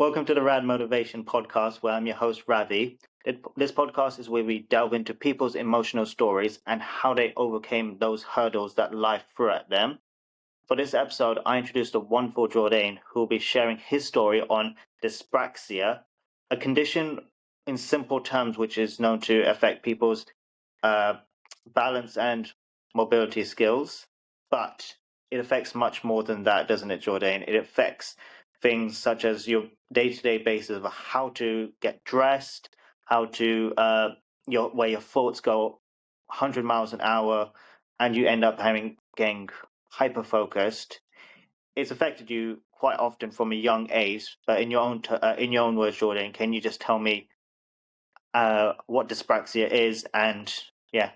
Welcome to the Rad Motivation Podcast, where I'm your host, Ravi. This podcast is where we delve into people's emotional stories and how they overcame those hurdles that life threw at them. For this episode, I introduced the wonderful Jordain, who will be sharing his story on dyspraxia, a condition in simple terms which is known to affect people's uh, balance and mobility skills. But it affects much more than that, doesn't it, Jordain? It affects things such as your day-to-day basis of how to get dressed, how to where your thoughts go 100 miles an hour, and you end up getting hyper focused. It's affected you quite often from a young age. But in your own words, Jordan, can you just tell me what dyspraxia is? And yeah.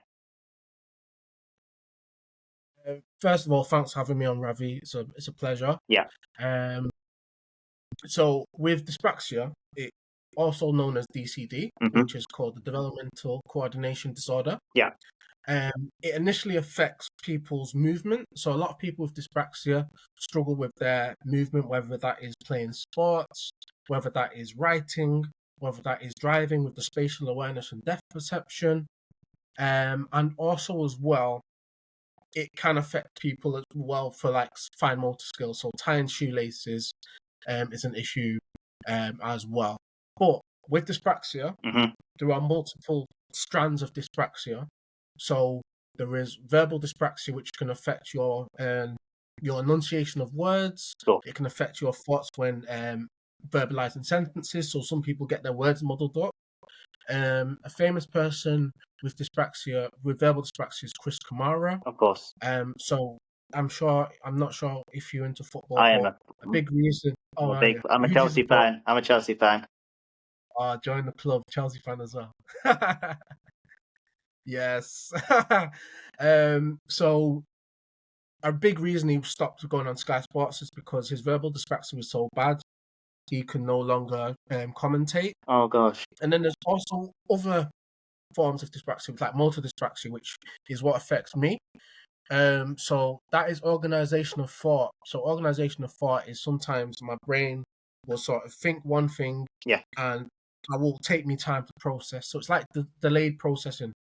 First of all, thanks for having me on, Ravi. It's a pleasure. Yeah. So with dyspraxia, it also known as DCD, which is called the developmental coordination disorder. Yeah. It initially affects people's movement. So a lot of people with dyspraxia struggle with their movement, whether that is playing sports, whether that is writing, whether that is driving with the spatial awareness and depth perception. And also as well, it can affect people as well for like fine motor skills. So tying shoelaces is an issue as well. But with dyspraxia, there are multiple strands of dyspraxia. So there is verbal dyspraxia, which can affect your enunciation of words. Sure. It can affect your thoughts when verbalizing sentences. So some people get their words muddled up. A famous person with verbal dyspraxia is Chris Kamara. Of course. So I'm not sure if you're into football. I am a big reason. I'm a Chelsea fan. I'm a Chelsea fan. Join the club, Chelsea fan as well. Yes. So a big reason he stopped going on Sky Sports is because his verbal dyspraxia was so bad he can no longer commentate. Oh gosh. And then there's also other forms of dyspraxia, like motor dyspraxia, which is what affects me. So that is organization of thought. So organization of thought is sometimes my brain will sort of think one thing, and I will take me time to process. So it's like the delayed processing,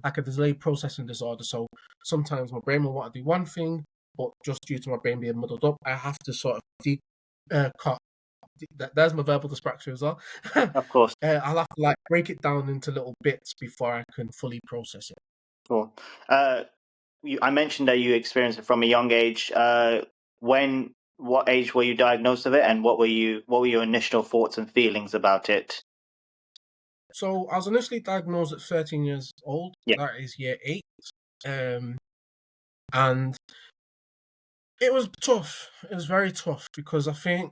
like a delayed processing disorder. So sometimes my brain will want to do one thing, but just due to my brain being muddled up, I have to sort of cut. There's my verbal dyspraxia as well. Of course. I'll have to like break it down into little bits before I can fully process it. Cool. I mentioned that you experienced it from a young age. What age were you diagnosed with it, and what were your initial thoughts and feelings about it? So I was initially diagnosed at 13 years old. Yeah. That is year 8. And it was tough. It was very tough because I think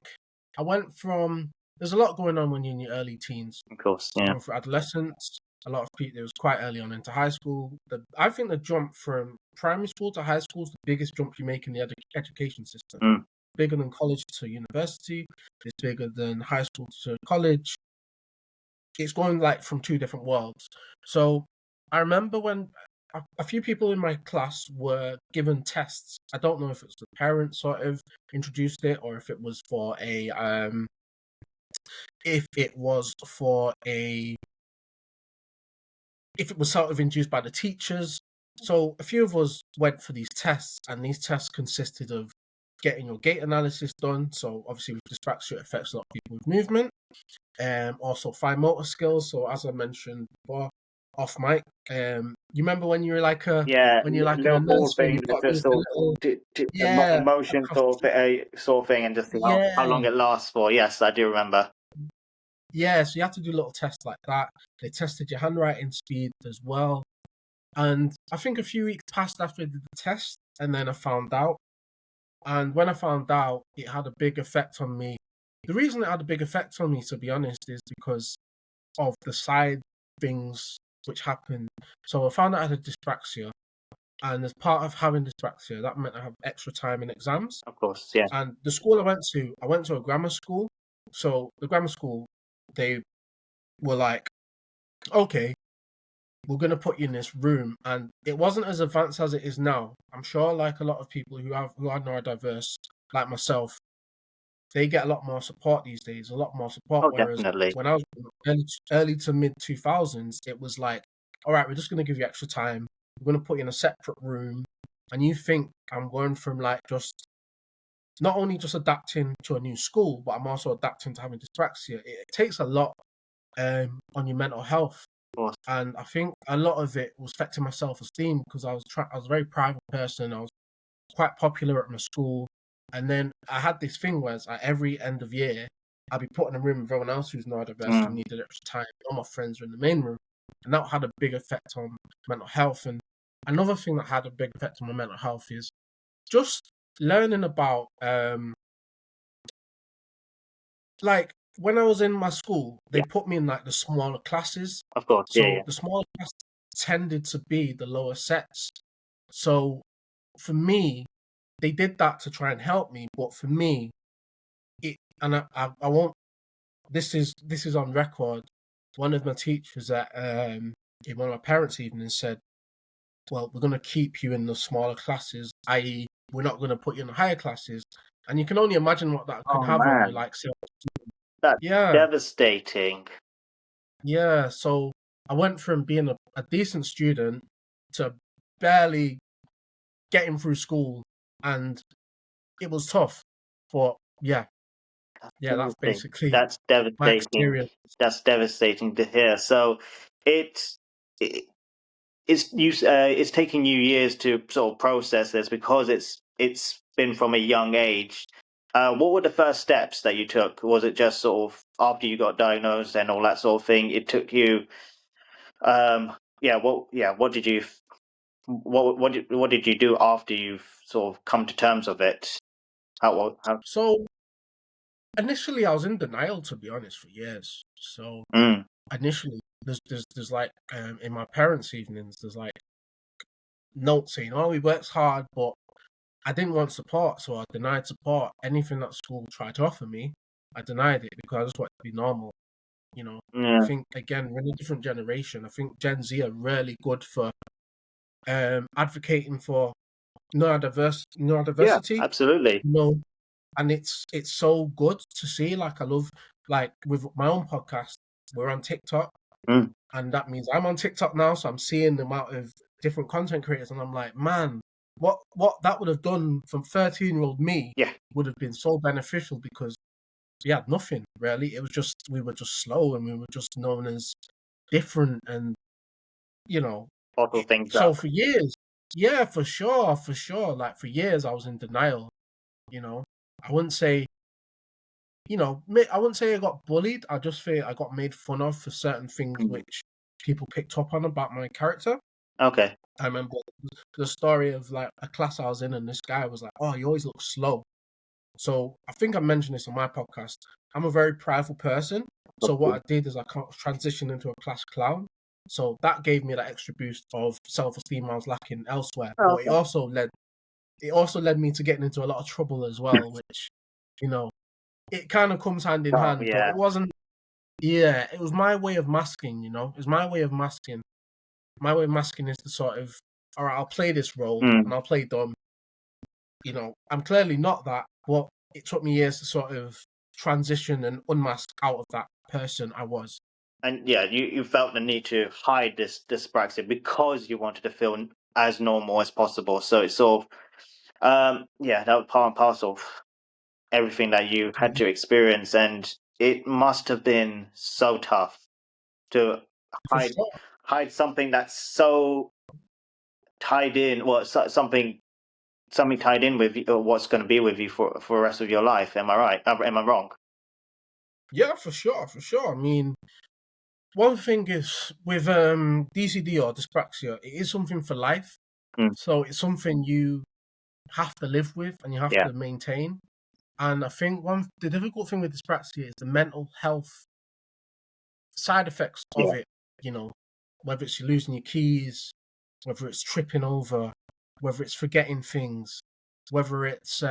I went from, there's a lot going on when you're in your early teens. Of course, yeah. For adolescence, a lot of people, it was quite early on into high school. I think the jump from primary school to high school is the biggest jump you make in the education system. Bigger than college to university. It's bigger than high school to college. It's going like from two different worlds. So I remember when a few people in my class were given tests. I don't know if it's the parents sort of introduced it or if it was for if it was sort of induced by the teachers. So a few of us went for these tests, and these tests consisted of getting your gait analysis done. So obviously with dyspraxia, it affects a lot of people with movement. Also fine motor skills. So as I mentioned before, off mic, you remember when you were like a little ball thing, just emotion sort of thing, and just how long it lasts for. Yes, I do remember. Yeah, so you have to do little tests like that. They tested your handwriting speed as well. And I think a few weeks passed after I did the test, and then I found out. And when I found out, it had a big effect on me. The reason it had a big effect on me, to be honest, is because of the side things which happened. So I found out I had dyspraxia. And as part of having dyspraxia, that meant I have extra time in exams. Of course, yeah. And the school I went to a grammar school. So the grammar school, they were like, okay, we're going to put you in this room. And it wasn't as advanced as it is now. I'm sure like a lot of people who are neurodiverse, like myself, they get a lot more support these days, a lot more support. Oh, Whereas definitely. when I was early to mid 2000s, it was like, all right, we're just going to give you extra time. We're going to put you in a separate room. And you think I'm going from like just not only just adapting to a new school, but I'm also adapting to having dyspraxia. It takes a lot on your mental health. Of course. And I think a lot of it was affecting my self-esteem because I was a very private person. I was quite popular at my school. And then I had this thing where it's like every end of year, I'd be put in a room with everyone else who's neurodiverse who needed extra time. All my friends were in the main room. And that had a big effect on mental health. And another thing that had a big effect on my mental health is just learning about like when I was in my school, they Yeah, put me in like the smaller classes. of course. Yeah, So yeah. the smaller classes tended to be the lower sets. So for me, they did that to try and help me. But for me, it and I won't. This is on record. One of my teachers at in one of my parents' evenings said, "Well, we're going to keep you in the smaller classes, i.e., we're not going to put you in the higher classes." And you can only imagine what that could Oh have on you, man, like, so that's yeah, devastating. yeah. So I went from being a decent student to barely getting through school, and it was tough. But yeah, yeah, that's Devastating. basically That's my devastating. experience. That's devastating to hear. So, it's it, it's taking you years to sort of process this because it's been from a young age. What were the first steps that you took? Was it just sort of after you got diagnosed and all that sort of thing? It took you, yeah. What did you what did you do after you've sort of come to terms of it? How? So initially, I was in denial, to be honest, for years. So Mm, initially, there's like in my parents' evenings, there's like notes saying, "Oh, he works hard," but I didn't want support, so I denied support. Anything that school tried to offer me, I denied it because I just wanted to be normal. You know, I yeah. think again we're in a different generation. I think Gen Z are really good for advocating for Yeah, neurodiversity. absolutely. You know, and it's so good to see. Like I love like with my own podcast, we're on TikTok, Mm, and that means I'm on TikTok now, so I'm seeing the amount of different content creators, and I'm like, man, what that would have done from 13-year-old me yeah, would have been so beneficial because we had nothing really. It was just we were just slow and we were just known as different, and you know, bottle things so up. for years, yeah, for sure, like for years I was in denial. You know, I wouldn't say I wouldn't say I got bullied. I just feel I got made fun of for certain things Mm, which people picked up on about my character. okay. I remember the story of like a class I was in, and this guy was like, "Oh, you always look slow." So I think I mentioned this on my podcast. I'm a very prideful person. So what I did is I transitioned into a class clown. So that gave me that extra boost of self-esteem I was lacking elsewhere. Oh, But okay. it also led me to getting into a lot of trouble as well, which you know it kind of comes hand in Oh, hand. But yeah. it wasn't. Yeah, it was my way of masking. It was my way of masking. My way of masking is the sort of, all right, I'll play this role Mm. and I'll play dumb. I'm clearly not that, but it took me years to sort of transition and unmask out of that person I was. And yeah, you felt the need to hide this dyspraxia because you wanted to feel as normal as possible. So it's sort of yeah, that was part and parcel of everything that you had Yeah, to experience, and it must have been so tough to for hide sure. hide something that's so tied in, well, something tied in with you, or what's going to be with you for the rest of your life. Am I right? Am I wrong? Yeah, for sure, for sure. I mean, one thing is with DCD or dyspraxia, it is something for life. Mm. So it's something you have to live with and you have Yeah, to maintain. And I think the difficult thing with dyspraxia is the mental health side effects of yeah, it. You know, whether it's you losing your keys, whether it's tripping over, whether it's forgetting things, whether it's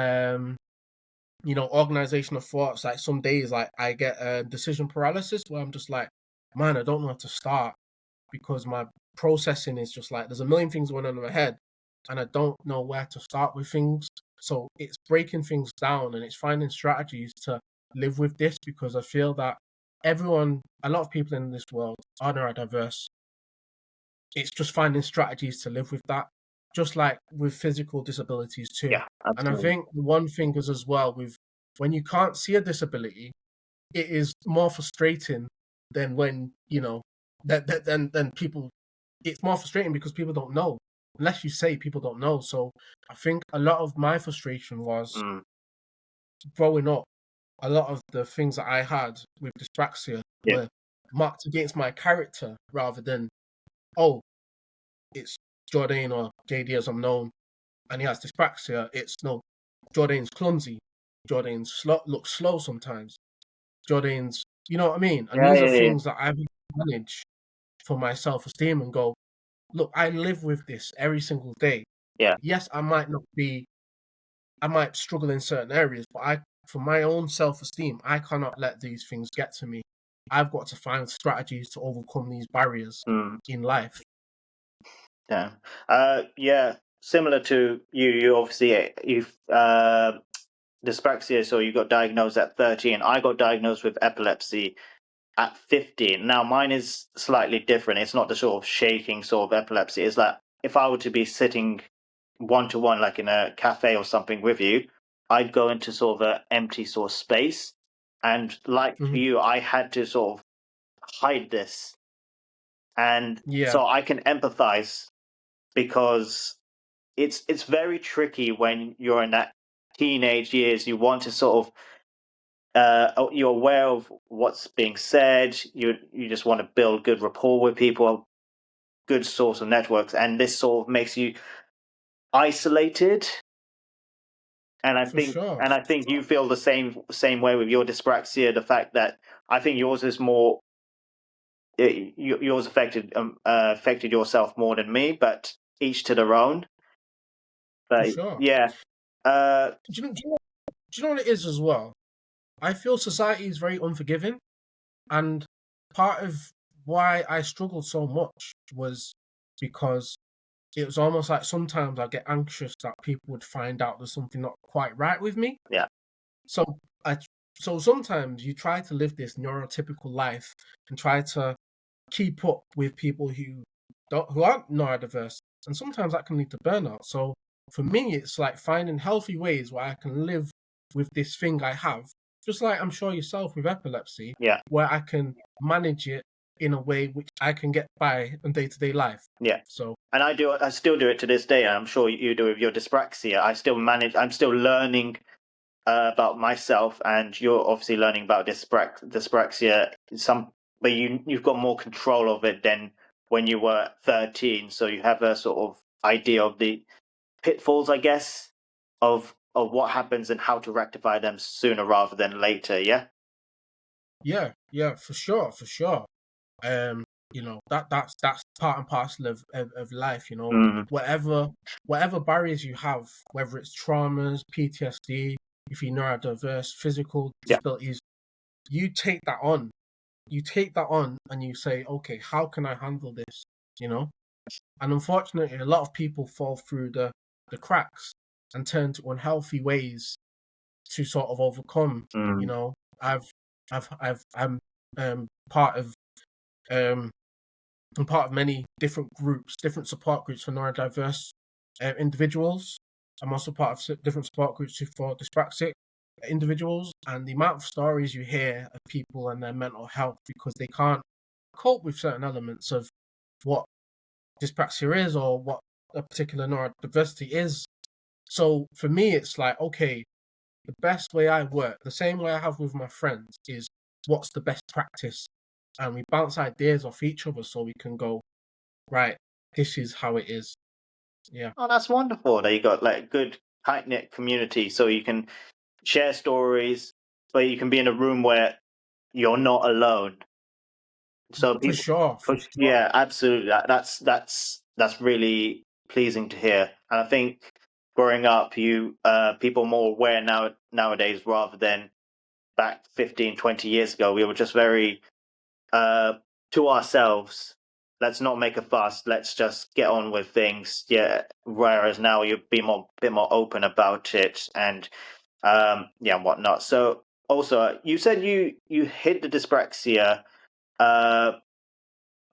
organizational thoughts. Like some days, like I get decision paralysis where I'm just like, man, I don't know how to start because my processing is just like there's a million things going on in my head, and I don't know where to start with things. So it's breaking things down and it's finding strategies to live with this, because I feel that a lot of people in this world are neurodiverse. It's just finding strategies to live with that, just like with physical disabilities too. Yeah, And I absolutely. think one thing is as well with when you can't see a disability, it is more frustrating than when than people. It's more frustrating because people don't know. Unless you say, people don't know. So I think a lot of my frustration was Mm, growing up. A lot of the things that I had with dyspraxia yeah. were marked against my character rather than, oh, it's Jordain or JD as I'm known, and he has dyspraxia. It's no, Jordain's clumsy. Jordain's looks slow sometimes. Jordain's, you know what I mean? And Yeah, these are yeah, yeah. things that I've managed for my self esteem and go, look, I live with this every single day. Yeah. Yes, I might struggle in certain areas, but for my own self esteem, I cannot let these things get to me. I've got to find strategies to overcome these barriers Mm, in life. yeah. Yeah. Similar to you, you obviously you've dyspraxia, so you got diagnosed at 13. I got diagnosed with epilepsy at 15. Now mine is slightly different. It's not the sort of shaking sort of epilepsy. It's like if I were to be sitting one to one, like in a cafe or something with you, I'd go into sort of an empty sort of space. And like for Mhm. you, I had to sort of hide this. And Yeah, so I can empathize because it's very tricky when you're in that teenage years. You want to sort of you're aware of what's being said. You just want to build good rapport with people, good source of networks, and this sort of makes you isolated. And I for think sure. and I think you feel the same way with your dyspraxia. The fact that I think yours is more yours affected yourself more than me, but each to their own. For But sure. yeah, uh, Do you know what it is as well? I feel society is very unforgiving, and part of why I struggled so much was because it was almost like sometimes I get anxious that people would find out there's something not quite right with me. yeah, So I so sometimes you try to live this neurotypical life and try to keep up with people who aren't neurodiverse, and sometimes that can lead to burnout. So for me, it's like finding healthy ways where I can live with this thing I have, just like I'm sure yourself with epilepsy, yeah, where I can manage it in a way which I can get by in day to day life. yeah. So And I still do it to this day. And I'm sure you do with your dyspraxia. I still manage. I'm still learning about myself, and you're obviously learning about dyspraxia. But you've got more control of it than when you were 13. So you have a sort of idea of the pitfalls, I guess, of what happens and how to rectify them sooner rather than later. Yeah. yeah, yeah, for sure, for sure. Um, that's part and parcel of life. Mm, Whatever barriers you have, whether it's traumas, PTSD, if you're neurodiverse, physical yeah. disabilities, you take that on. You take that on, and you say, okay, how can I handle this? You know, and unfortunately, a lot of people fall through the cracks and turn to unhealthy ways to sort of overcome. You Mm, know, I'm part of um I'm part of many different groups, different support groups for neurodiverse individuals. I'm also part of different support groups for dyspraxic individuals. And the amount of stories you hear of people and their mental health because they can't cope with certain elements of what dyspraxia is or what a particular neurodiversity is. So for me, it's like, okay, the best way I work, the same way I have with my friends, is what's the best practice? And we bounce ideas off each other so we can go, right, this is how it is. Yeah. oh, that's wonderful that you got like good tight knit community, so you can share stories, but you can be in a room where you're not alone. So For people, sure, for sure. yeah, absolutely. That's really pleasing to hear. And I think growing up, you people are more aware nowadays rather than back 15, 20 years ago. We were just very uh to ourselves. let's not make a fuss. Let's just get on with things. Yeah. Whereas now you'd be bit more open about it and yeah, and whatnot. So also, you said you hid the dyspraxia uh,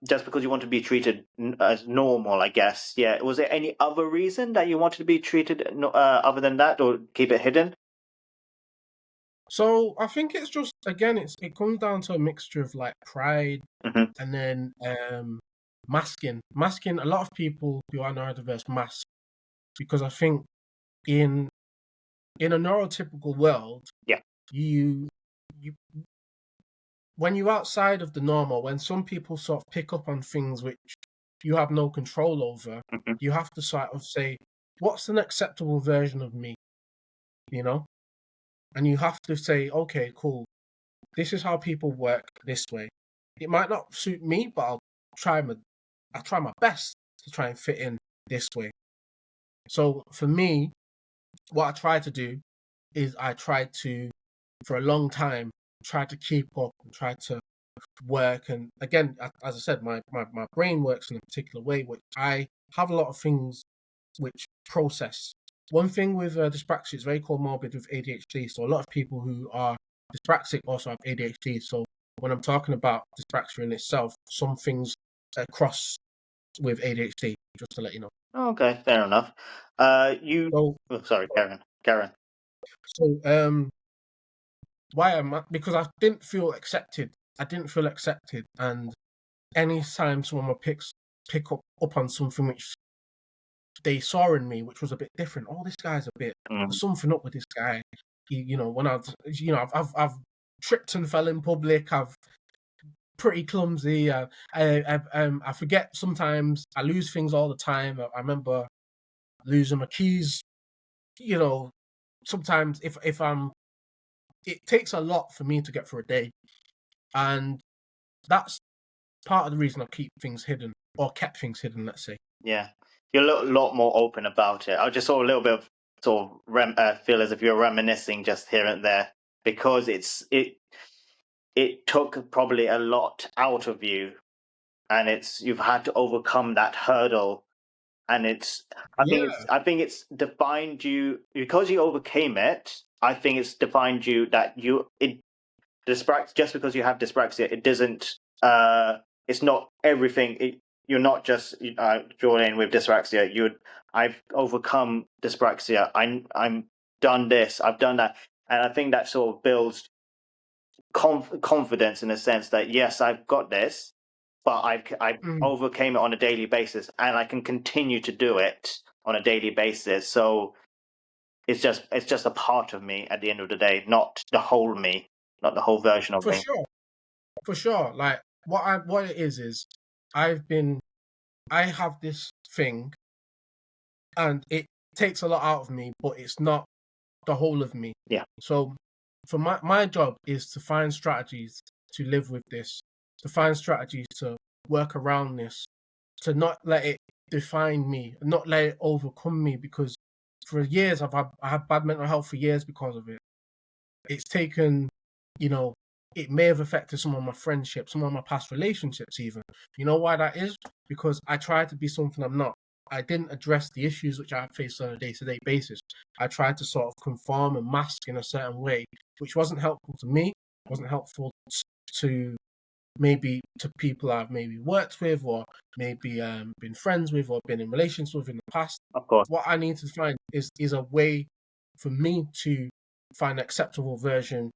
just because you want to be treated as normal, I guess. Yeah. Was there any other reason that you wanted to be treated other than that, or keep it hidden? So I think it's just, again, it comes down to a mixture of like pride Hmm. and then masking. Masking. A lot of people who are neurodiverse mask because I think in in a neurotypical world, Yeah. you you when you're outside of the normal, when some people sort of pick up on things which you have no control over, Hmm. you have to sort of say, what's an acceptable version of me? You know? And you have to say, okay, cool. This is how people work this way. It might not suit me, but try my I'll try my best to try and fit in this way. So for me, what I try to do is I try to, for a long time, try to keep up and try to work. And again, as I said, my brain works in a particular way, which I have a lot of things which process. One thing with dyspraxia is very comorbid with ADHD. So a lot of people who are dyspraxic also have ADHD. So when I'm talking about dyspraxia in itself, some things cross with ADHD, just to let you know. Okay, fair enough. You. So, Oh, sorry, Karen. Karen. so why am I? Because I didn't feel accepted. I didn't feel accepted, and anytime someone would pick up on something which they saw in me, which was a bit different. Oh, this guy's a bit. Mm. There's something up with this guy. When I've tripped and fell in public. I've pretty clumsy. I forget sometimes. I lose things all the time. I remember losing my keys. You know, sometimes if I'm, it takes a lot for me to get through a day, and that's part of the reason I keep things hidden or kept things hidden. Let's say. Yeah, you're a lot more open about it. I just saw a little bit of sort of feel as if you're reminiscing just here and there because it took probably a lot out of you, and you've had to overcome that hurdle, and Yeah. I think it's defined you because you overcame it. I think it's defined you that dyspraxia, just because you have dyspraxia, it doesn't. It's not everything. You're not just Jordain with dyspraxia. I've overcome dyspraxia. I'm done this. I've done that, and I think that sort of builds confidence in a sense that yes, I've got this, but I've Mm. overcame it on a daily basis, and I can continue to do it on a daily basis. So it's just a part of me at the end of the day, not the whole me, not the whole version of For me. sure. For sure. Like what it is I've been I have this thing and it takes a lot out of me, but it's not the whole of me. Yeah, So for my job is to find strategies to live with this, to find strategies to work around this, to not let it define me, not let it overcome me because for years I had bad mental health for years because of it. It's taken, you know, it may have affected some of my friendships, some of my past relationships, even. You know why that is? Because I tried to be something I'm not. I didn't address the issues which I faced on a day to day basis. I tried to sort of conform and mask in a certain way, which wasn't helpful to me, wasn't helpful to maybe to people I've maybe worked with or maybe been friends with or been in relations with in the past. of course. What I need to find is a way for me to find an acceptable version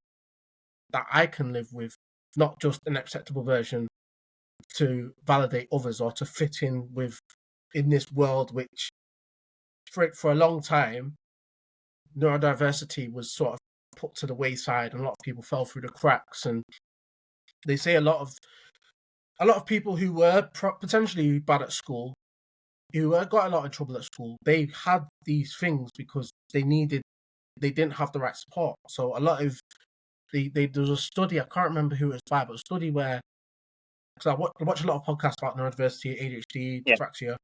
that I can live with, not just an acceptable version to validate others or to fit in with in this world which for a long time neurodiversity was sort of put to the wayside and a lot of people fell through the cracks and they say a lot of people who were potentially bad at school who got a lot of trouble at school they had these things because they didn't have the right support. So a lot of there was a study, I can't remember who it was by, but a study where, because I watch a lot of podcasts about neurodiversity, ADHD, Yeah. dyspraxia.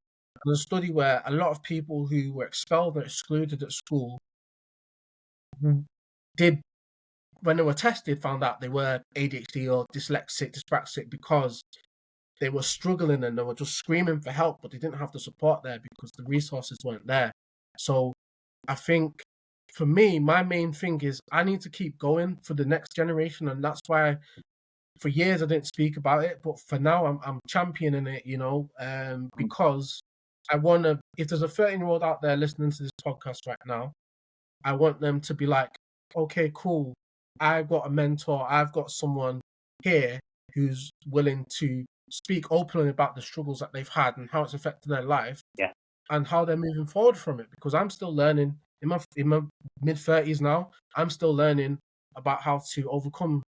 There's a study where a lot of people who were expelled or excluded at school did, when they were tested, found out they were ADHD or dyslexic, dyspraxic because they were struggling and they were just screaming for help, but they didn't have the support there because the resources weren't there. So I think for me, my main thing is I need to keep going for the next generation, and that's why for years I didn't speak about it, but for now I'm championing it, because I want to. If there's a 13-year-old out there listening to this podcast right now, I want them to be like, okay, cool. I've got a mentor. I've got someone here who's willing to speak openly about the struggles that they've had and how it's affected their life, Yeah. and how they're moving forward from it. Because I'm still learning in my mid-30s now. I'm still learning about how to overcome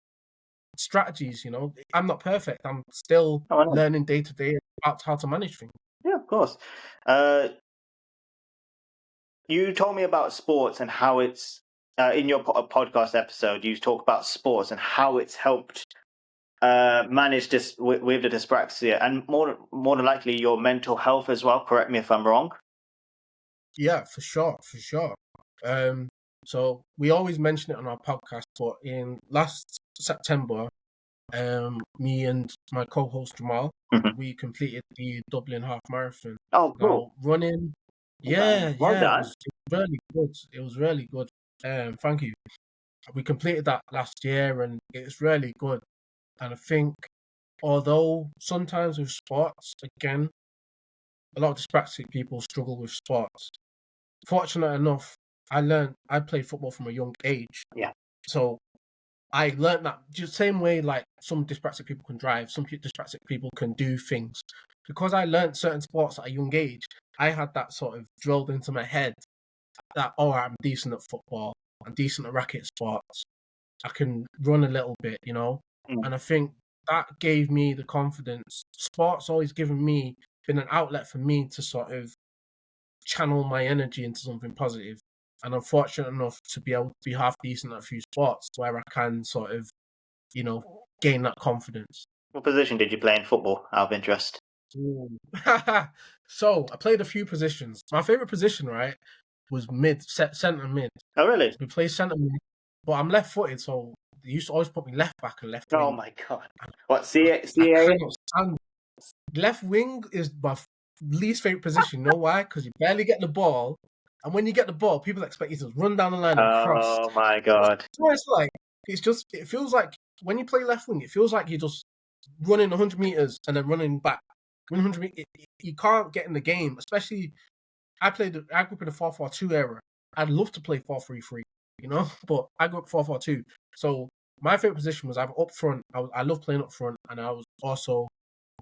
strategies. I'm not perfect. I'm still Oh, I know. learning day to day about how to manage things. Yeah, of course. You told me about sports and how it's in your podcast episode. You talk about sports and how it's helped manage this with the dyspraxia, and more than likely your mental health as well. Correct me if I'm wrong. Yeah, for sure. So we always mention it on our podcast, but in last September, me and my co-host Jamal, Mhm. we completed the Dublin Half Marathon. Oh, cool. Now running, Well it done. was really good. It was really good. Thank you. We completed that last year, and it's really good. And I think, although sometimes with sports, again, a lot of dyspraxic people struggle with sports. Fortunate enough, I played football from a young age. Yeah. So I learned that just same way like some dyspraxic people can drive, some dyspraxic people can do things. Because I learned certain sports at a young age, I had that sort of drilled into my head that, oh, I'm decent at football, I'm decent at racket sports, I can run a little bit, Mm. And I think that gave me the confidence. Sports always been an outlet for me to sort of channel my energy into something positive. And I'm fortunate enough to be able to be half decent at a few sports where I can sort of, gain that confidence. What position did you play in football, out of interest? So I played a few positions. My favorite position, right, was centre mid. Oh, really? We play centre mid, but I'm left-footed, so they used to always put me left back and left wing. Oh my god! What I CA? cannot stand left wing is my least favorite position. You know why? Because you barely get the ball, and when you get the ball, people expect you to run down the line and cross. Oh my god! So it's like it feels like when you play left wing, it feels like you're just running 100 meters and then running back. 100 meters, you can't get in the game. Especially, I grew up in the 4-4-2 era. I'd love to play 4-3-3, but I grew up 4-4-2. So my favorite position was either up front. I love playing up front, and I was also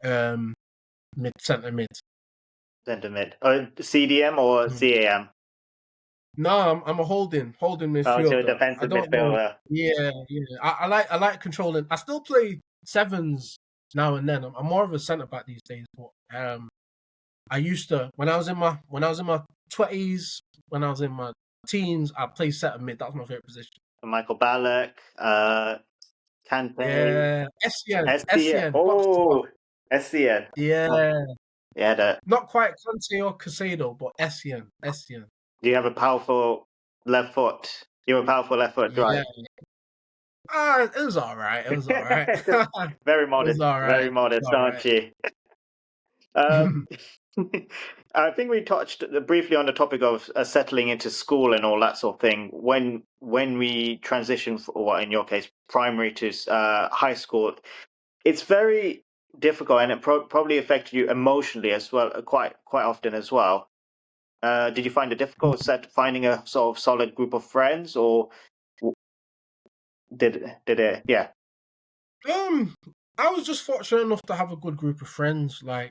centre mid. Centre mid. CDM or CAM? No, I'm a holding midfielder. Oh, so a defensive midfielder. Yeah. I like controlling. I still play sevens now and then. I'm more of a centre back these days, but I used to when I was in my 20s, when I was in my teens, I played centre mid. That was my favorite position. Michael Ballack, Kante. Yeah, SCN. Oh, SCN. Yeah. Not quite Kante or Casado, but SCN. Do you have a powerful left foot? You have a powerful left foot, right? It was all right. Very modest. Very modest, aren't you? I think we touched briefly on the topic of settling into school and all that sort of thing. When we transition, or in your case, primary to high school, it's very difficult, and it probably affected you emotionally as well, quite often as well. Did you find it difficult finding a sort of solid group of friends, or did it? Yeah. I was just fortunate enough to have a good group of friends. Like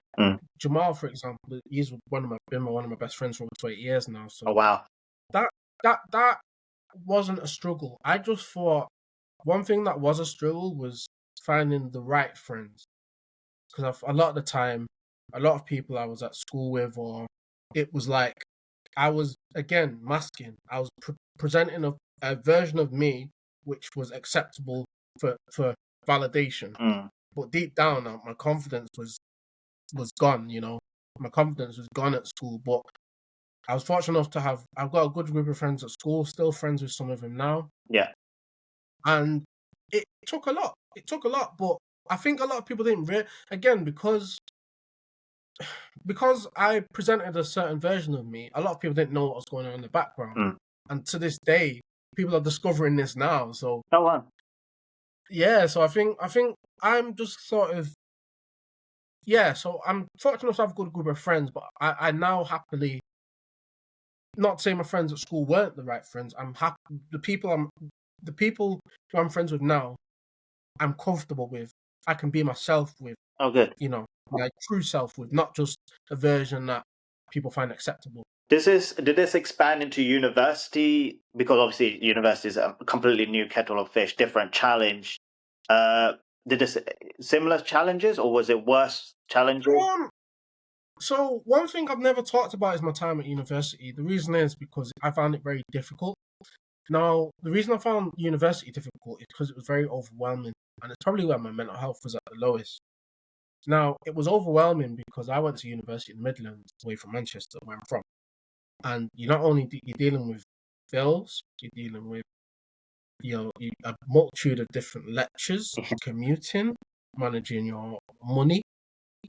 Jamal, for example, he's been one of my best friends for over 20 years now. So oh wow, that wasn't a struggle. I just thought one thing that was a struggle was finding the right friends, because a lot of the time, a lot of people I was at school with, or it was like I was again masking. I was presenting a version of me which was acceptable for validation. But deep down, my confidence was gone. My confidence was gone at school. But I was fortunate enough to I've got a good group of friends at school. Still friends with some of them now. Yeah. And it took a lot. But I think a lot of people didn't again, because I presented a certain version of me, a lot of people didn't know what was going on in the background. Mm. And to this day, people are discovering this now. So Oh wow. yeah, so I think I'm just sort of, yeah, so I'm fortunate to have a good group of friends, but I now happily, not saying my friends at school weren't the right friends. I'm happy the people who I'm friends with now, I'm comfortable with. I can be myself with, Oh good. my true self with, not just a version that people find acceptable. Did this expand into university? Because obviously university is a completely new kettle of fish, different challenge. Uh, did this similar challenges, or was it worse challenges? So one thing I've never talked about is my time at university. The reason is because I found it very difficult. Now, the reason I found university difficult is because it was very overwhelming, and it's probably where my mental health was at the lowest. Now, it was overwhelming because I went to university in the Midlands, away from Manchester, where I'm from, and you're not only you're dealing with bills, you're dealing with a multitude of different lectures, commuting, managing your money,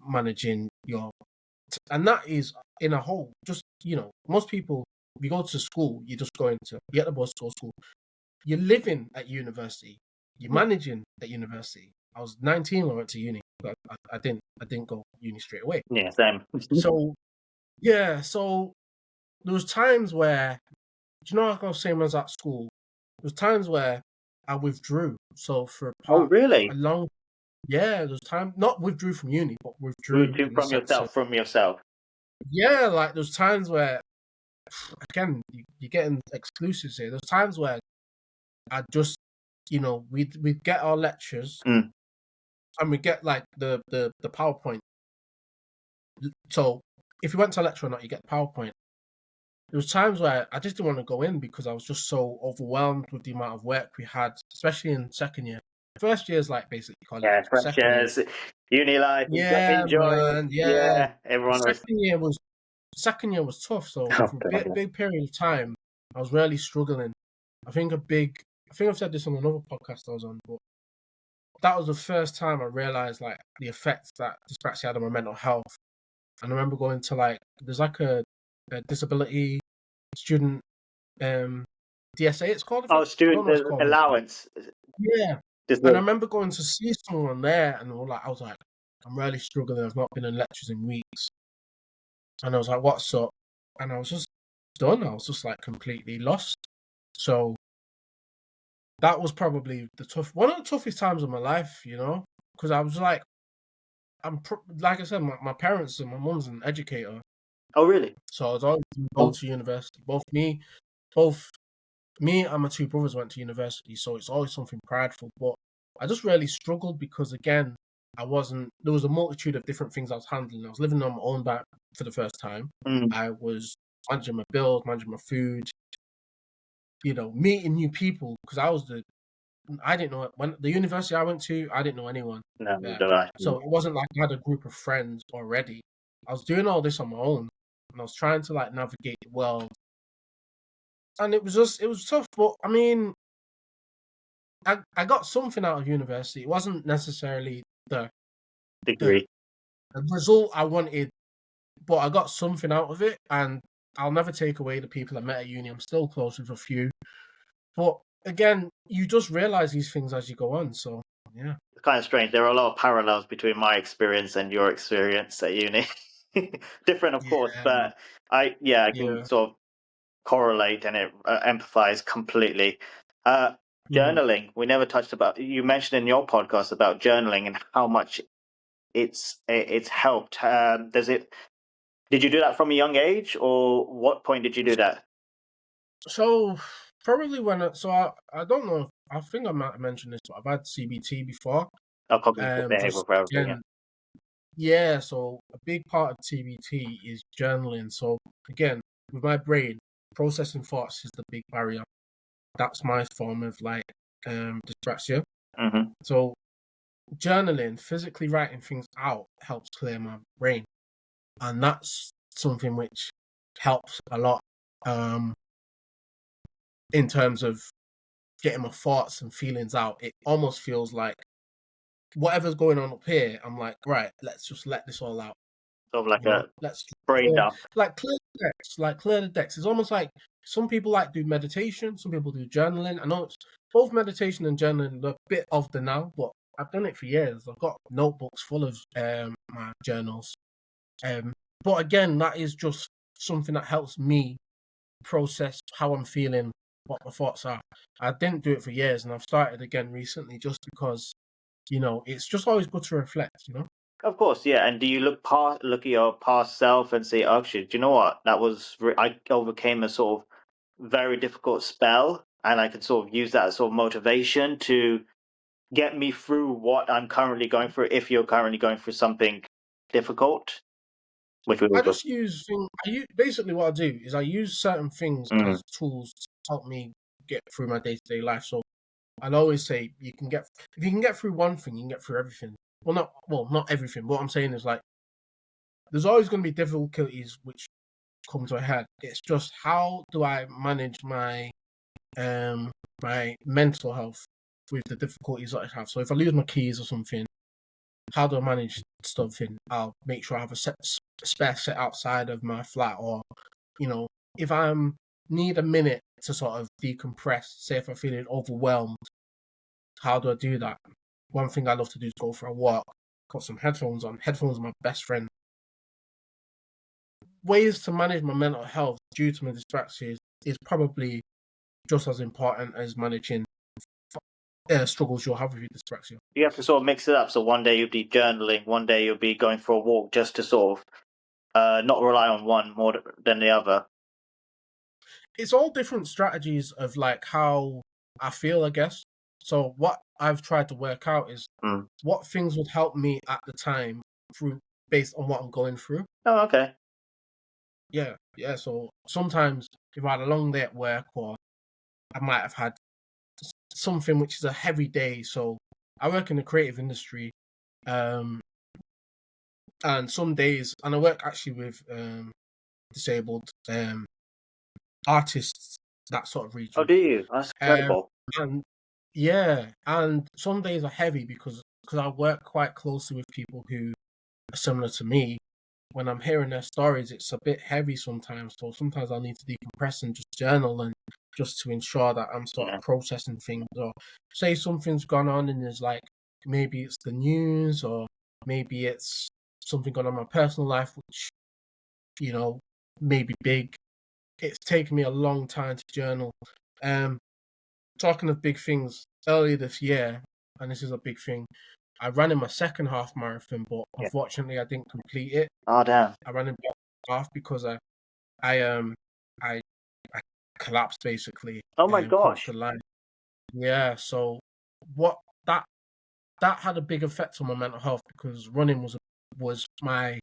managing your, and that is in a whole. Just most people, if you go to school, you're just going to you get the bus to go to school. You're living at university. You're managing at university. I was 19 when I went to uni, but I didn't go uni straight away. Yeah, same. So yeah, so there was times where, like I was saying when I was at school, there was times where I withdrew. So for Oh really? a long, yeah, there was time not withdrew from uni, but You withdrew two in the from sense of, yourself, from yourself. yeah, like there's times where, again, you're getting exclusives here. There's times where I just, we'd get our lectures Mm. and we get like the PowerPoint. So if you went to a lecture or not, you get the PowerPoint. There was times where I just didn't want to go in because I was just so overwhelmed with the amount of work we had, especially in second year. First year is like basically college. Yeah, Second year, pressures, uni life, yeah, enjoy. man, yeah. Yeah, everyone was. Second year was tough. So Oh for a god. Yeah. big period of time, I was really struggling. I think I've said this on another podcast I was on, but that was the first time I realized like the effects that dyspraxia had on my mental health. And I remember going to like there's like a disability student DSA it's called. Oh, I don't student know what it's called. allowance. Yeah. Just And I remember going to see someone there, and I was like, I'm really struggling. I've not been in lectures in weeks, and I was like, what's up? And I was just done. I was just like completely lost. So that was probably one of the toughest times of my life, because I was like, like I said, my parents and my mum's an educator, oh really? so I was always go to university. Both me and my two brothers went to university, so it's always something prideful. But I just really struggled because again, there was a multitude of different things I was handling. I was living on my own back for the first time. Mm. I was managing my bills, managing my food, meeting new people because I didn't know when the university I went to, I didn't know anyone No, there. don't I? So it wasn't like I had a group of friends already. I was doing all this on my own, and I was trying to like navigate the world. And it was tough, but I mean, I got something out of university. It wasn't necessarily the the, Degree. the result I wanted, but I got something out of it, and I'll never take away the people I met at uni. I'm still close with a few, but again, you just realize these things as you go on. So yeah, It's kind of strange. There are a lot of parallels between my experience and your experience at uni. Different, of course, yeah, man. but I can Yeah. sort of correlate and empathize completely. Uh, Mhm. Journaling. We never touched about. You mentioned in your podcast about journaling and how much it's helped. Does it? Did you do that from a young age, or what point did you do that? So probably I don't know. I think I might have mentioned this, but I've had CBT before. Oh, cognitive Just behavioral therapy. Yeah. again, yeah. So a big part of CBT is journaling. So again, with my brain, processing thoughts is the big barrier. That's my form of like dyspraxia. Mm-hmm. So journaling, physically writing things out, helps clear my brain, and that's something which helps a lot. In terms of getting my thoughts and feelings out, it almost feels like whatever's going on up here, I'm like, right, let's just let this all out. Sort of like You know, a let's brain dump. clear the decks, like clear the decks. It's almost like some people like do meditation, some people do journaling. I know it's both meditation and journaling are a bit of the now, but I've done it for years. I've got notebooks full of my journals. But again, that is just something that helps me process how I'm feeling, what my thoughts are. I didn't do it for years, and I've started again recently just because it's just always good to reflect. Of course, yeah. And do you look at your past self and say, "Actually, do you know what? I overcame a sort of very difficult spell, and I can sort of use that as sort of motivation to get me through what I'm currently going through." If you're currently going through something difficult, which we I will. just use things. Basically what I do is I use certain things Mm, as tools to help me get through my day to day life. So I'll always say if you can get through one thing, you can get through everything. Not everything. What I'm saying is like there's always going to be difficulties which come to a head. It's just how do I manage my mental health with the difficulties that I have. So if I lose my keys or something, how do I manage something? I'll make sure I have a spare set outside of my flat, or if I need a minute to sort of decompress, say if I'm feeling overwhelmed, how do I do that? One thing I love to do is go for a walk, put some headphones on. Headphones are my best friend. Ways to manage my mental health due to my dyspraxia is probably just as important as managing struggles you'll have with your dyspraxia. you have to sort of mix it up. So one day you'll be journaling, one day you'll be going for a walk, just to sort of not rely on one more than the other. It's all different strategies of like how I feel, I guess. So what I've tried to work out is Mm. what things would help me at the time through based on what I'm going through. Oh, okay. Yeah, yeah. So sometimes if I had a long day at work, or I might have had something which is a heavy day. So I work in the creative industry, um, and some days, and I work actually with disabled artists, that sort of Oh, region. do you? That's Um, incredible. and yeah, and some days are heavy because I work quite closely with people who are similar to me. When I'm hearing their stories, it's a bit heavy sometimes. So sometimes I need to decompress and just journal, and just to ensure that I'm sort Yeah. of processing things. Or say something's gone on and there's like maybe it's the news, or maybe it's something going on in my personal life, which you know may be big. It's taken me a long time to journal. Um, Talking of big things, earlier this year, and this is a big thing, I ran in my second half marathon, but Yeah. unfortunately I didn't complete it. Oh, damn. I ran in half because I I I collapsed basically Oh my close to gosh. the line. Yeah, so what that that had a big effect on my mental health because running was my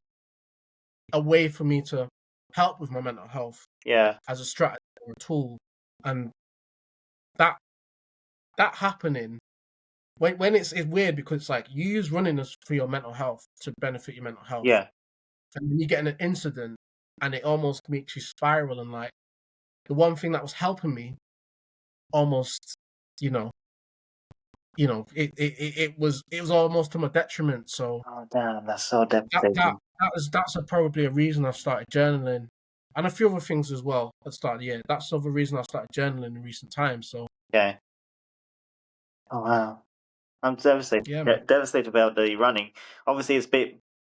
a way for me to help with my mental health Yeah. as a strategy or a tool, and that that happening when it's weird because it's like you use running as for your mental health to benefit your mental health, Yeah. and then you get in an incident and it almost makes you spiral, and like the one thing that was helping me almost you know it was almost to my detriment. So Oh, damn. That's so that that devastating. that's probably a reason I started journaling, and a few other things as well at the start of the year. That's the other reason I started journaling in recent times. So Okay. Oh, wow. I'm devastated. yeah, man. Devastated about the running. Obviously,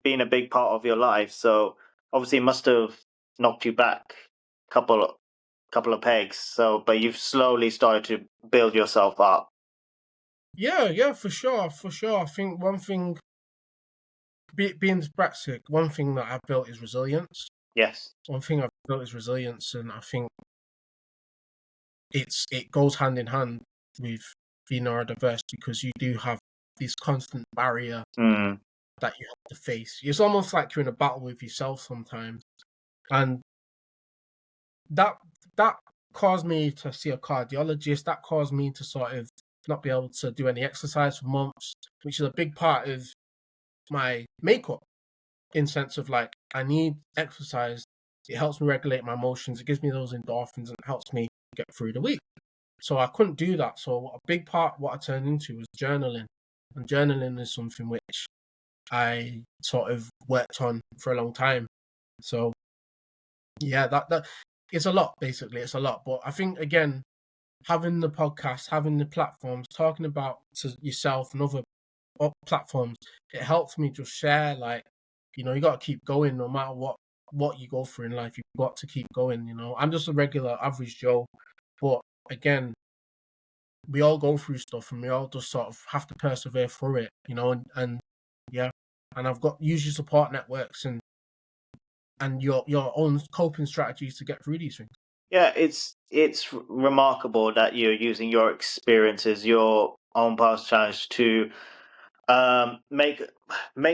been a big part of your life, so obviously it must have knocked you back couple couple of pegs. So, but you've slowly started to build yourself up. Yeah, for sure, for sure. I think one thing, being dyspraxic, one thing that I've built is resilience. Yes. One thing I've built is resilience, and I think it goes hand in hand with being neurodiverse because you do have this constant barrier Mm. that you have to face. It's almost like you're in a battle with yourself sometimes, and that that caused me to see a cardiologist. That caused me to sort of not be able to do any exercise for months, which is a big part of my makeup. In sense of like, I need exercise. It helps me regulate my emotions. It gives me those endorphins and it helps me get through the week. So I couldn't do that. So a big part what I turned into was journaling. and journaling is something which I sort of worked on for a long time. So yeah, that it's a lot. Basically, it's a lot. But I think again, having the podcast, having the platforms, talking about to yourself and other platforms, it helps me just share. Like, you got to keep going no matter what you go through in life. You've got to keep going. I'm just a regular average Joe, but again, we all go through stuff and we all just sort of have to persevere through it. And yeah, and I've got usually support networks and your own coping strategies to get through these things. Yeah, it's remarkable that you're using your experiences, your own past challenge to make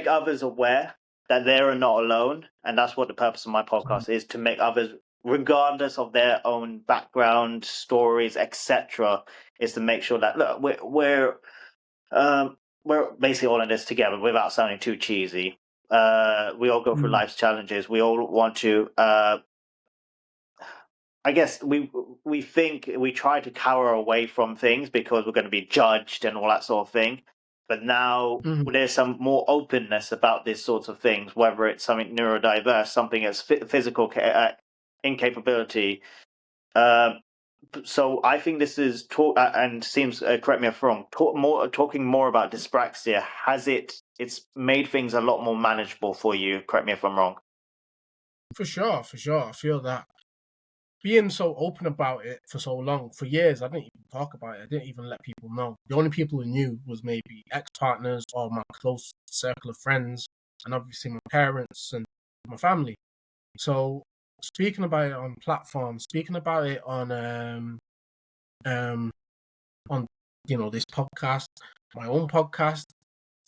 others aware that they're not alone, and that's what the purpose of my podcast is, to make others, regardless of their own background, stories, etc., is to make sure that look, we're basically all in this together without sounding too cheesy. We all go through life's challenges. We all want to. I guess we think we try to cower away from things because we're going to be judged and all that sort of thing. But now there's some more openness about these sorts of things, whether it's something neurodiverse, something as physical incapability. So I think this is and seems, correct me if I'm wrong, talking more about dyspraxia. It's made things a lot more manageable for you? Correct me if I'm wrong. For sure. I feel that being so open about it for so long, for years, I didn't even talk about it. I didn't even let people know. The only people who knew was maybe ex-partners or my close circle of friends, and obviously my parents and my family. So speaking about it on platforms, speaking about it on this podcast, my own podcast,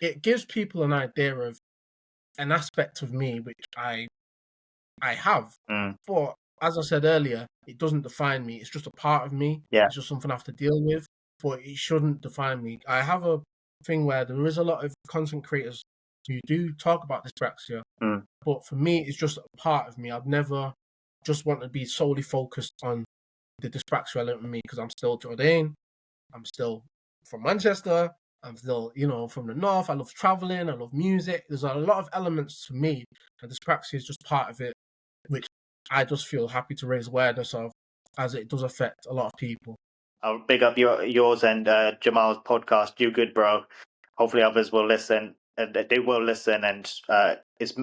it gives people an idea of an aspect of me which I have. But as I said earlier, it doesn't define me. It's just a part of me. Yeah. It's just something I have to deal with, but it shouldn't define me. I have a thing where there is a lot of content creators who do talk about dyspraxia, but for me, it's just a part of me. I've never just want to be solely focused on the dyspraxia element of me because I'm still Jordain. I'm still from Manchester. I'm still, from the north. I love traveling. I love music. There's a lot of elements to me, and dyspraxia is just part of it, which I just feel happy to raise awareness of, as it does affect a lot of people. I'll big up yours and Jamal's podcast. You good, bro. Hopefully others will listen. They will listen, and it's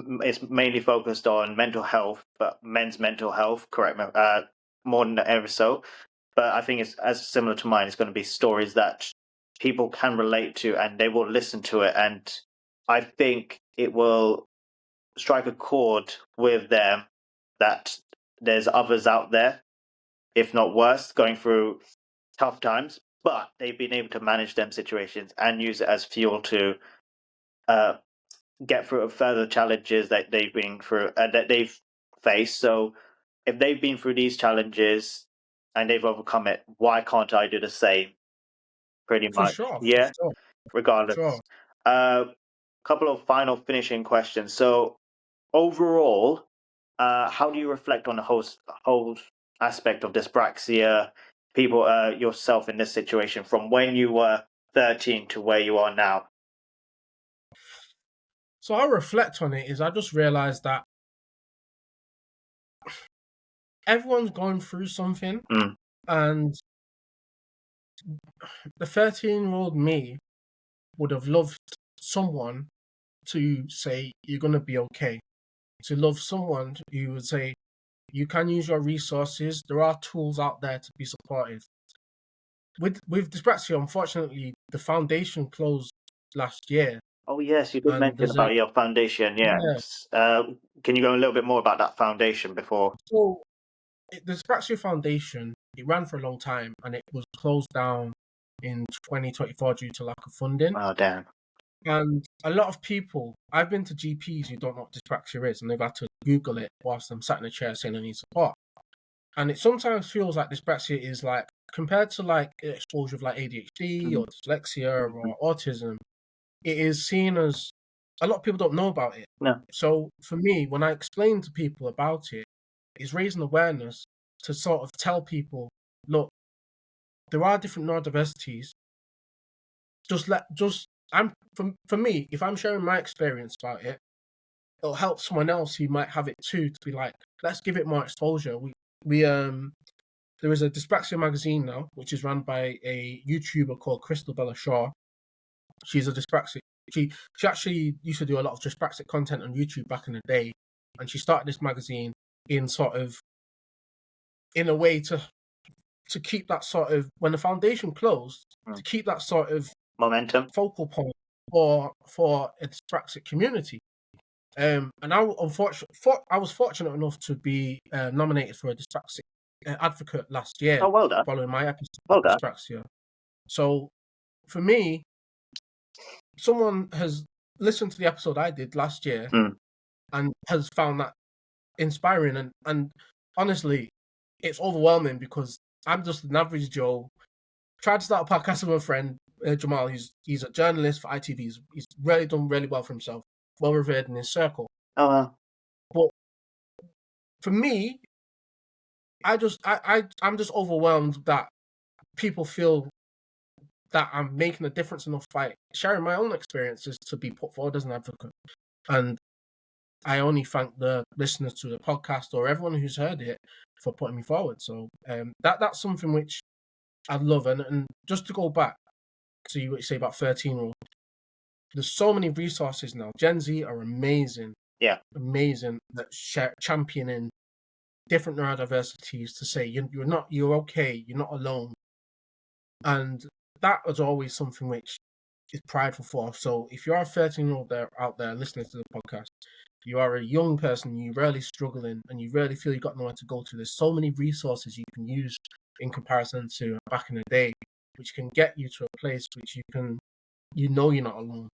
mainly focused on mental health, but men's mental health, correct me, more than ever so. But I think it's as similar to mine. It's going to be stories that people can relate to, and they will listen to it. And I think it will strike a chord with them that there's others out there, if not worse, going through tough times, but they've been able to manage them situations and use it as fuel to get through further challenges that they've been through and that they've faced. So if they've been through these challenges and they've overcome it, why can't I do the same? Pretty For much. sure. Yeah. For Regardless. sure. Couple of final finishing questions. So overall, how do you reflect on the whole aspect of dyspraxia, people, yourself in this situation, from when you were 13 to where you are now? So I reflect on it is I just realized that everyone's going through something, and the 13-year-old me would have loved someone to say you're gonna be okay. To love someone who would say you can use your resources. There are tools out there to be supportive. With dyspraxia, unfortunately, the foundation closed last year. Oh yes, you did And mention about your foundation. Yes. Can you go a little bit more about that foundation before? So the dyspraxia foundation, it ran for a long time, and it was closed down in 2024 due to lack of funding. Oh damn. And a lot of people, I've been to GPs who don't know what dyspraxia is, and they've had to Google it whilst I'm sat in a chair saying I need support. And it sometimes feels like dyspraxia is like, compared to like exposure of like ADHD or dyslexia or autism, it is seen as, a lot of people don't know about it. No. So for me, when I explain to people about it, it's raising awareness to sort of tell people, look, there are different neurodiversities. Just for me, if I'm sharing my experience about it, it'll help someone else who might have it too to be like, let's give it more exposure. We There is a dyspraxia magazine now, which is run by a YouTuber called Crystal Bella Shaw. She's a dyspraxic. She actually used to do a lot of dyspraxic content on YouTube back in the day, and she started this magazine in a way to keep that sort of, when the foundation closed, to keep that sort of momentum, focal point for a dyspraxic community. And I was fortunate enough to be nominated for a dyspraxic advocate last year. Oh, well done. Following my episode Well of done. dyspraxia. So for me, someone has listened to the episode I did last year and has found that inspiring. And honestly, it's overwhelming because I'm just an average Joe. Tried to start a podcast with a friend, Jamal. He's a journalist for ITV. He's really done really well for himself, well revered in his circle. Oh, wow. But for me, I'm just overwhelmed that people feel that I'm making a difference enough by sharing my own experiences to be put forward as an advocate. And I only thank the listeners to the podcast or everyone who's heard it for putting me forward. So that's something which I love. And just to go back to what you say about 13-year-old, there's so many resources now. Gen Z are amazing. Yeah. Amazing at championing different neurodiversities to say you're okay, you're not alone. And that was always something which is prideful for. So if you're a 13-year-old out there listening to the podcast, you are a young person, you're really struggling, and you really feel you've got nowhere to go to, there's so many resources you can use in comparison to back in the day, which can get you to a place which you're not alone,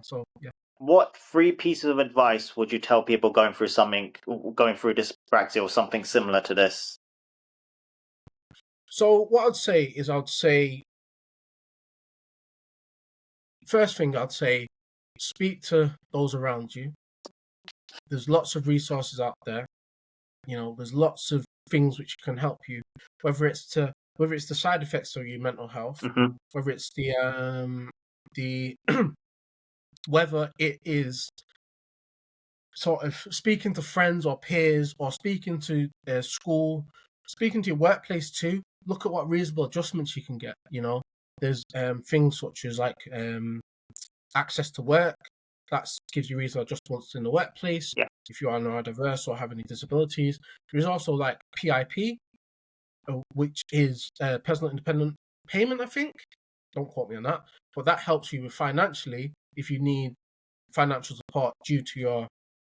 So, yeah. What 3 pieces of advice would you tell people going through dyspraxia or something similar to this? So what I'd say, first thing I'd say, speak to those around you. There's lots of resources out there. There's lots of things which can help you, whether it's the side effects of your mental health, whether it's the whether it is sort of speaking to friends or peers or speaking to school, speaking to your workplace too. Look at what reasonable adjustments you can get. There's things such as like access to work. That gives you reasonable adjustments in the workplace. Yeah. If you are neurodiverse or have any disabilities. There's also like PIP, which is personal independent payment, I think. Don't quote me on that. But that helps you with financially if you need financial support due to your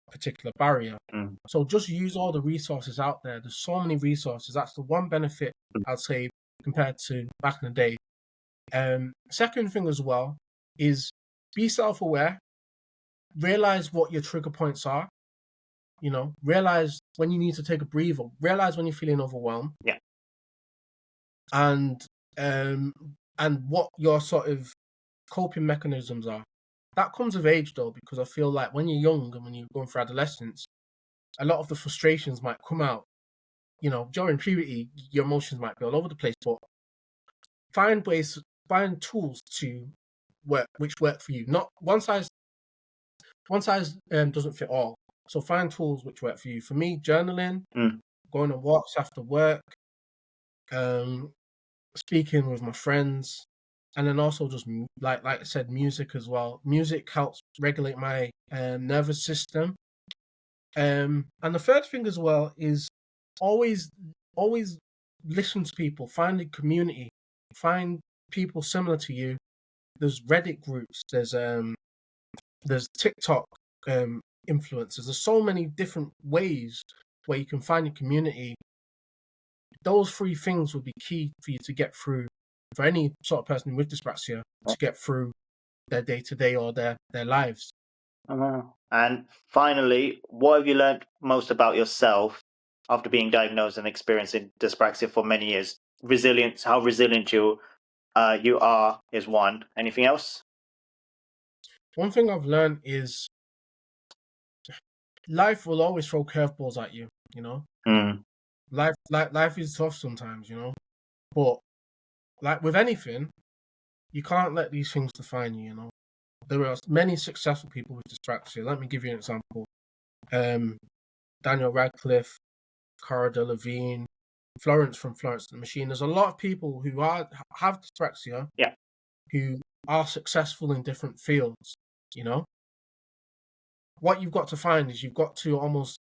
particular barrier. So just use all the resources out there. There's so many resources. That's the one benefit I'd say compared to back in the day. Second thing as well is be self-aware. Realize what your trigger points are. Realize when you need to take a breather. Realize when you're feeling overwhelmed. Yeah. And what your sort of coping mechanisms are. That comes with age though, because I feel like when you're young and when you're going through adolescence, a lot of the frustrations might come out. During puberty, your emotions might be all over the place, but find tools to work which work for you. Not one size doesn't fit all. So find tools which work for you. For me, journaling, going on walks after work, speaking with my friends, and then also just like I said, music as well. Music helps regulate my nervous system. And the third thing as well is always listen to people. Find a community. Find people similar to you. There's Reddit groups. There's TikTok influencers. There's so many different ways where you can find a community. Those 3 things would be key for you to get through, for any sort of person with dyspraxia, to get through their day-to-day or their lives. And finally, what have you learned most about yourself after being diagnosed and experiencing dyspraxia for many years? Resilience, how resilient you are is one. Anything else? One thing I've learned is life will always throw curveballs at you, Life is tough sometimes, but like with anything, you can't let these things define you. You know, there are many successful people with dyspraxia. Let me give you an example. Daniel Radcliffe, Cara Delevingne, Florence from Florence and the Machine. There's a lot of people who have dyspraxia, Yeah. who are successful in different fields. You know, what you've got to find is you've got to almost.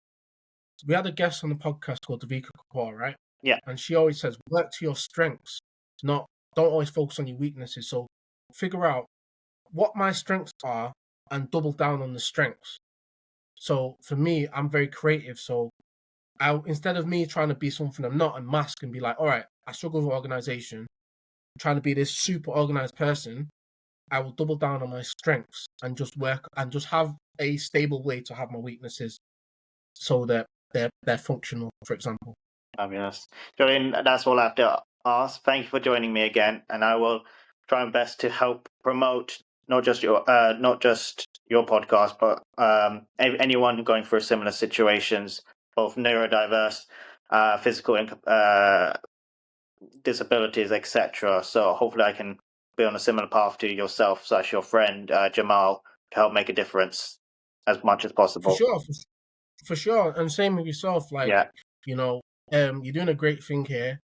We had a guest on the podcast called Davika Kapoor, right? Yeah. And she always says, work to your strengths, don't always focus on your weaknesses. So figure out what my strengths are and double down on the strengths. So for me, I'm very creative. So instead of me trying to be something I'm not and mask and be like, all right, I struggle with organization, I'm trying to be this super organized person, I will double down on my strengths and just work and just have a stable way to have my weaknesses so that they're functional, for example. Fabulous. Jordain, that's all I have to ask. Thank you for joining me again, and I will try my best to help promote not just your podcast, but anyone going through similar situations, both neurodiverse, physical disabilities, etc. So hopefully I can be on a similar path to yourself / your friend Jamal to help make a difference as much as possible. For sure, and same with yourself. Like, Yeah. you know, you're doing a great thing here,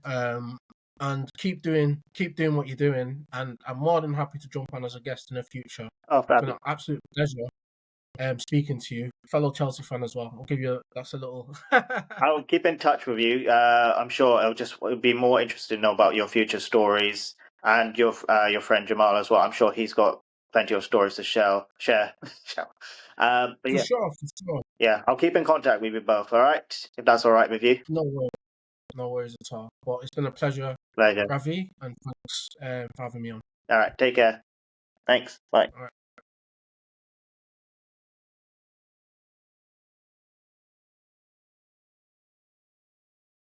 and keep doing what you're doing. And I'm more than happy to jump on as a guest in the future. Oh, It's been fabulous. an absolute pleasure. Speaking to you, fellow Chelsea fan as well. I'll give you that's a little. I'll keep in touch with you. I'm sure it'll be more interested to know about your future stories and your friend Jamal as well. I'm sure he's got plenty of stories to share. But For sure. yeah, I'll keep in contact with you both. All right, if that's all right with you. No worries at all. Well, it's been a pleasure, Pleasure. Ravi, and thanks for having me on. All right, take care. Thanks. Bye. All right.